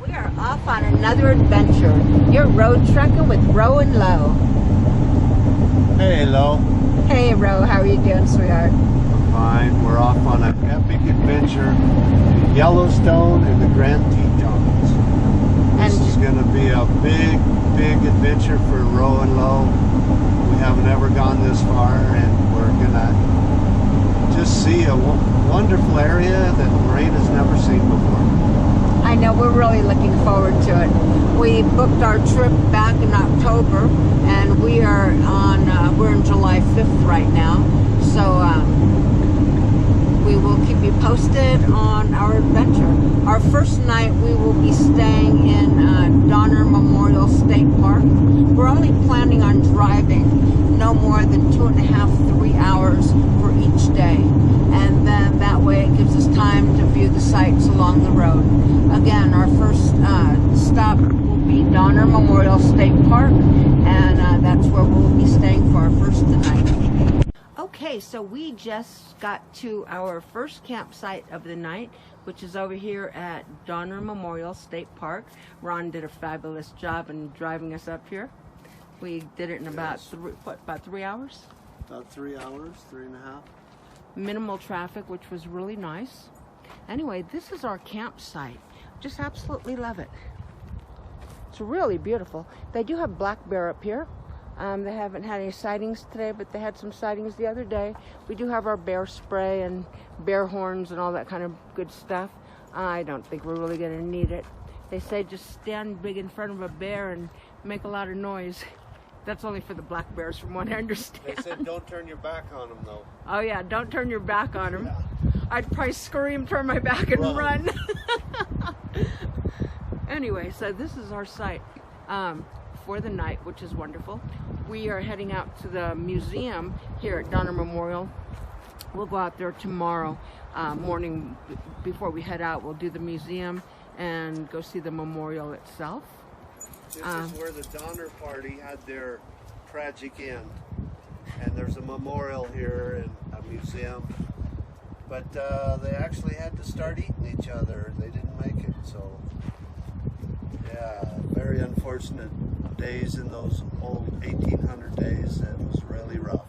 We are off on another adventure. You're road trekking with Ro and Lo. Hey, Lo. Hey, Ro. How are you doing, sweetheart? I'm fine. We're off on an epic adventure to Yellowstone and the Grand Tetons. This is going to be a big, big adventure for Ro and Lo. We haven't ever gone this far, and we're going to just see a wonderful area that Lorraine has never seen before. I know, we're really looking forward to it. We booked our trip back in October, and we are on, we're in July 5th right now. So we will keep you posted on our adventure. Our first night we will be staying in Donner Memorial State Park. We're only planning on driving no more than 2.5, 3 hours for each day. And then that way it gives us time to view the sights along the road. Again, our first stop will be Donner Memorial State Park, and that's where we'll be staying for our first night. Okay, so we just got to our first campsite of the night, which is over here at Donner Memorial State Park. Ron did a fabulous job in driving us up here. We did it in about 3 hours? About 3 hours, 3.5. Minimal traffic, which was really nice. Anyway, this is our campsite. Just absolutely love it. It's really beautiful. They do have black bear up here. They haven't had any sightings today, but they had some sightings the other day. We do have our bear spray and bear horns and all that kind of good stuff. I don't think we're really going to need it. They say just stand big in front of a bear and make a lot of noise. That's only for the black bears, from what I understand. They said don't turn your back on them, though. Oh yeah, don't turn your back on them. Yeah. I'd probably scream, turn my back, and run. Anyway, so this is our site for the night, which is wonderful. We are heading out to the museum here at Donner Memorial. We'll go out there tomorrow morning. Before we head out, we'll do the museum and go see the memorial itself. This is where the Donner Party had their tragic end. And there's a memorial here and a museum. But they actually had to start eating each other. They didn't make it, so yeah, very unfortunate days in those old 1800 days. It was really rough.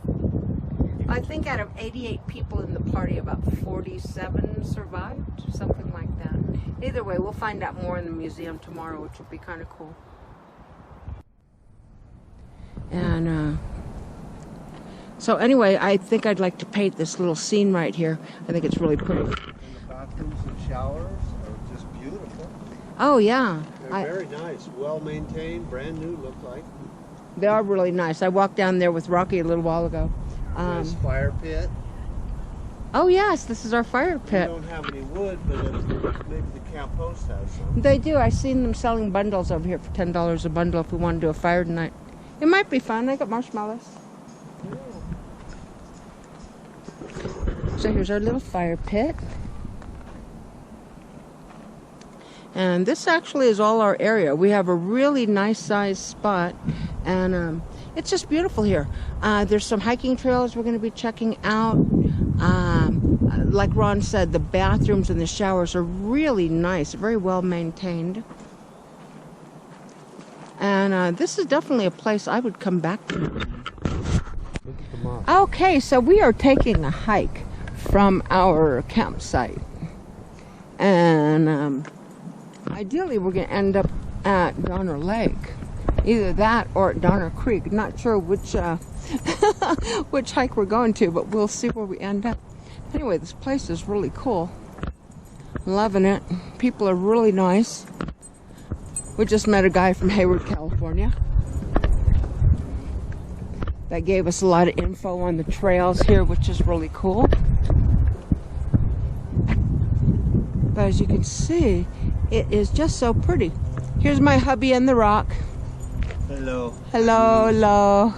I think out of 88 people in the party, about 47 survived, something like that. Either way, we'll find out more in the museum tomorrow, which will be kind of cool. And so anyway, I think I'd like to paint this little scene right here. I think it's really pretty. And the bathrooms and showers are just beautiful. Oh yeah. They're very nice, well maintained, brand new look like. They are really nice. I walked down there with Rocky a little while ago. Nice fire pit. Oh yes, this is our fire pit. We don't have any wood, but maybe the camp host has some. They do. I've seen them selling bundles over here for $10 a bundle if we want to do a fire tonight. It might be fun. I got marshmallows. Yeah. So here's our little fire pit. And this actually is all our area. We have a really nice sized spot, and it's just beautiful here. There's some hiking trails we're going to be checking out. Like Ron said, the bathrooms and the showers are really nice, very well maintained. And this is definitely a place I would come back to. Okay, so we are taking a hike from our campsite. And ideally we're going to end up at Donner Lake. Either that or at Donner Creek. Not sure which which hike we're going to, but we'll see where we end up. Anyway, this place is really cool. Loving it. People are really nice. We just met a guy from Hayward, California, that gave us a lot of info on the trails here, which is really cool. But as you can see, it is just so pretty. Here's my hubby and the rock. Hello. Hello, hello.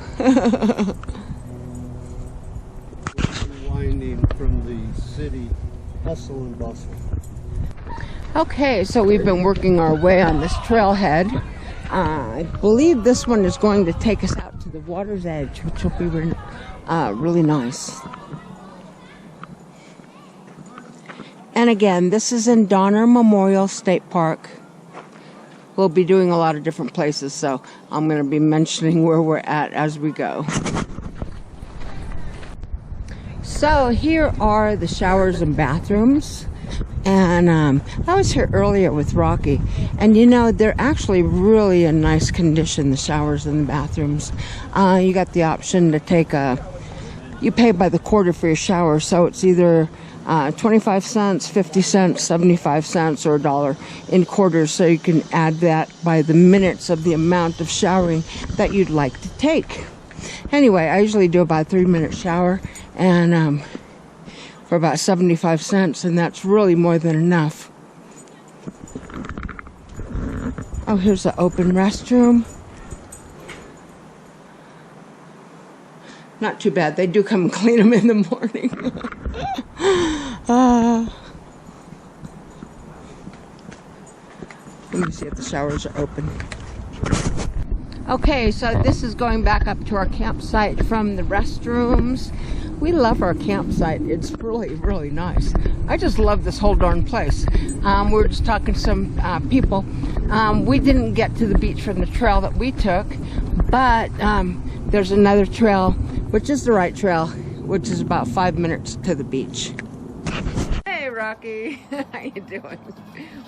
Winding from the city hustle and bustle. Okay, so we've been working our way on this trailhead. I believe this one is going to take us out to the water's edge, which will be really nice. And again, this is in Donner Memorial State Park. we'll be doing a lot of different places, so I'm going to be mentioning where we're at as we go. So here are the showers and bathrooms. And I was here earlier with Rocky, and you know, they're actually really in nice condition, the showers and the bathrooms. You got the option to take you pay by the quarter for your shower, so it's either 25 cents, 50 cents, 75 cents, or $1 in quarters, so you can add that by the minutes of the amount of showering that you'd like to take. Anyway, I usually do about a 3-minute shower, and for about 75 cents, and that's really more than enough. Oh, here's an open restroom. Not too bad. They do come and clean them in the morning. Let me see if the showers are open. Okay, so this is going back up to our campsite from the restrooms. We love our campsite. It's really, really nice. I just love this whole darn place. We were just talking to some people. We didn't get to the beach from the trail that we took, but there's another trail, which is the right trail, which is about 5 minutes to the beach. Hey, Rocky. How you doing?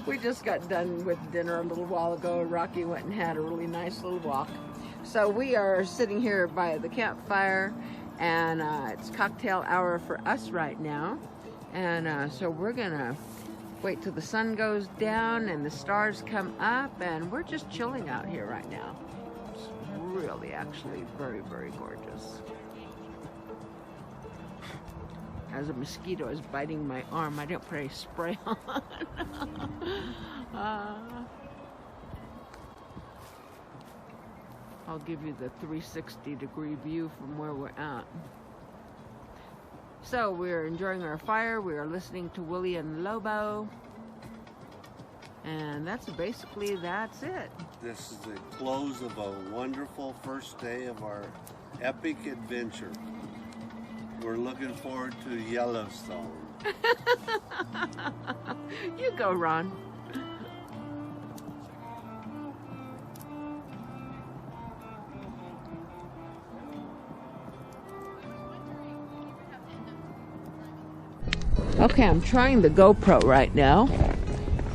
We just got done with dinner a little while ago. Rocky went and had a really nice little walk. So we are sitting here by the campfire, and it's cocktail hour for us right now. And so we're gonna wait till the sun goes down and the stars come up, and we're just chilling out here right now. It's really actually very, very gorgeous. As a mosquito is biting my arm, I didn't put any spray on. I'll give you the 360-degree view from where we're at. So we're enjoying our fire. We are listening to Willie and Lobo. And that's it. This is the close of a wonderful first day of our epic adventure. We're looking forward to Yellowstone. You go, Ron. Okay, I'm trying the GoPro right now,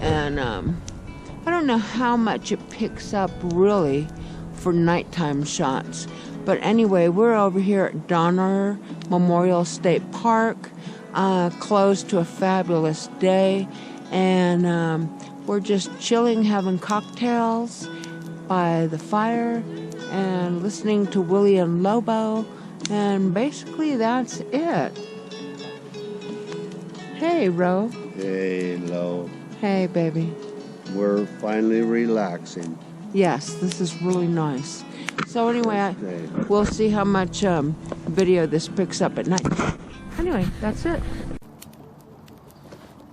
and I don't know how much it picks up really for nighttime shots. But anyway, we're over here at Donner Memorial State Park, close to a fabulous day, and we're just chilling, having cocktails by the fire and listening to Willie and Lobo, and basically that's it. Hey, Ro. Hey, Lo. Hey, baby. We're finally relaxing. Yes, this is really nice. So anyway, we'll see how much video this picks up at night. Anyway, that's it.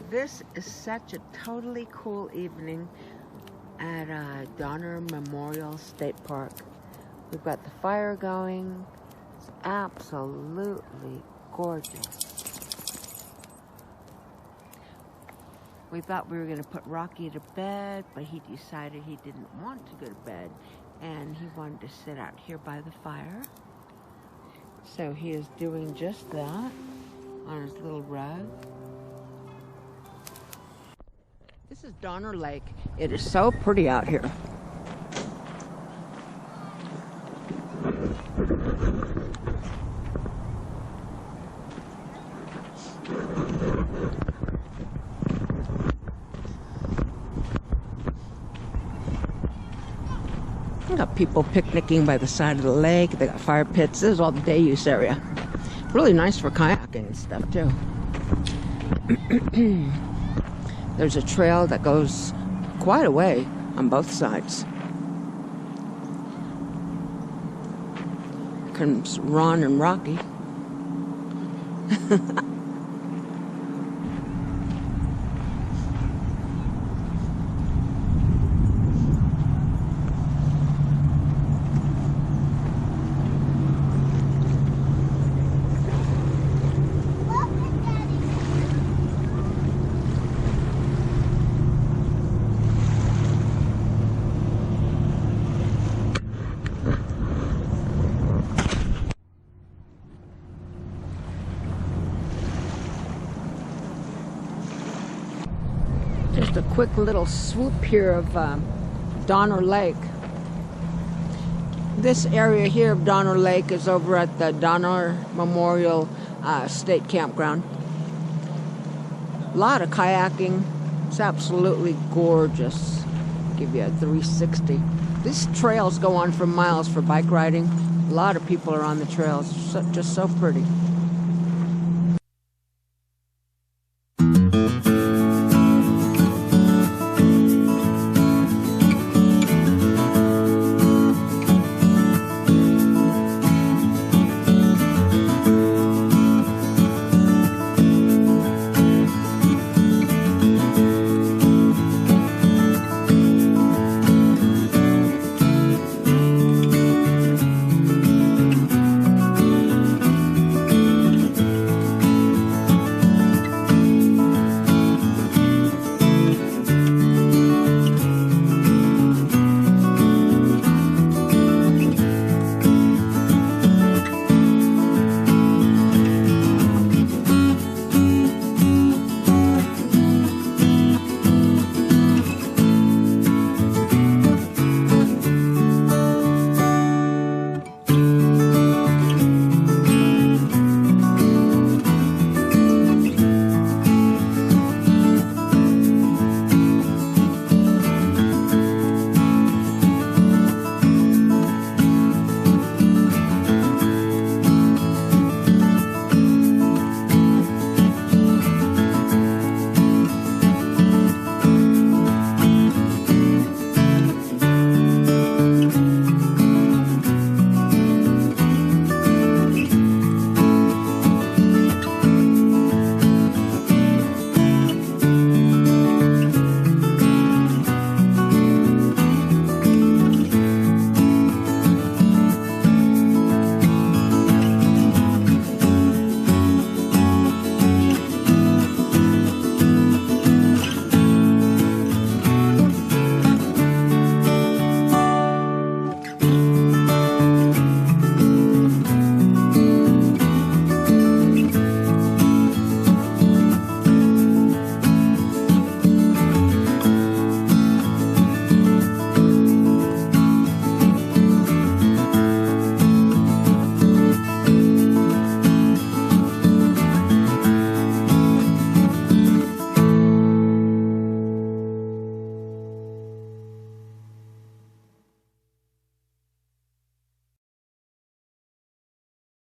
This is such a totally cool evening at Donner Memorial State Park. We've got the fire going. It's absolutely gorgeous. We thought we were going to put Rocky to bed, but he decided he didn't want to go to bed, and he wanted to sit out here by the fire. So he is doing just that on his little rug. This is Donner Lake. It is so pretty out here. I got people picnicking by the side of the lake. They got fire pits. This is all the day use area. Really nice for kayaking and stuff too. There's a trail that goes quite a way on both sides. Here comes Ron and Rocky. Just a quick little swoop here of Donner Lake. This area here of Donner Lake is over at the Donner Memorial State Campground. A lot of kayaking. It's absolutely gorgeous. Give you a 360. These trails go on for miles for bike riding. A lot of people are on the trails. Just so pretty.